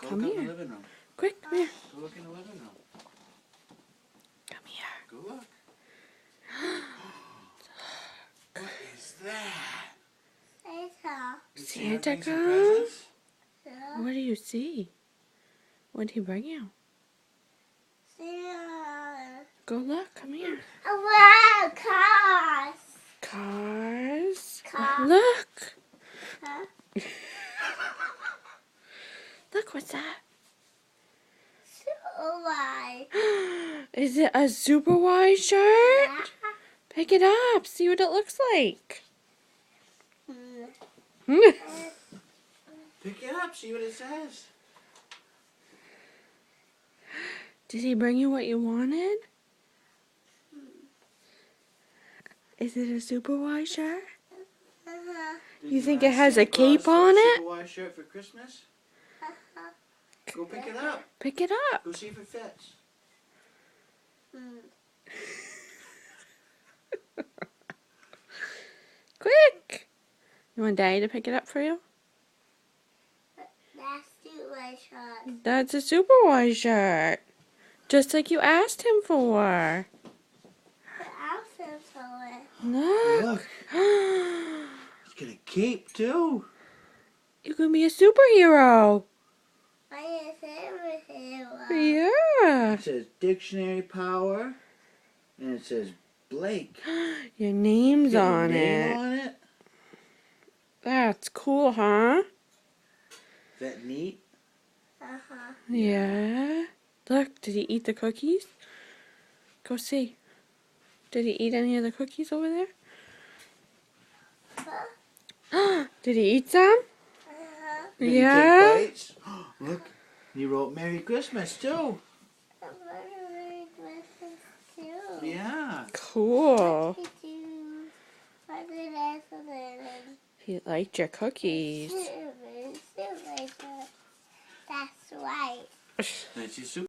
Come look here. in the living room. Quick, come here. Go look in the living room. Come here. Go look. What is that? Did Santa bring some Claus? presents? What do you see? What did he bring you? Go look. Come here. Cars. Cars. Car. Look. Huh? Look, what's that? Why? Is it a super wide shirt? Pick it up. See what it looks like. Pick it up. See what it says. Did he bring you what you wanted? Is it a super wide shirt? Did You think it ask has a Santa Claus cape for on it? Super wide shirt for Christmas? Go pick it up. Pick it up. Go see if it fits. Quick. You want Daddy to pick it up for you? That's too much fun. That's a super wide shirt. Just like you asked him for. Look. Look. It's got a cape too. You can be a superhero. I Yeah. It says dictionary power. And it says Blake. Your name's Got your on name it. on it. That's cool, huh? Is that neat? Yeah. Look, did he eat the cookies? Go see. Did he eat any of the cookies over there? Did he eat some? Did he Yeah. take bites? Look, he wrote Merry Christmas too. Yeah. Cool. He liked your cookies. That's right. That's your super.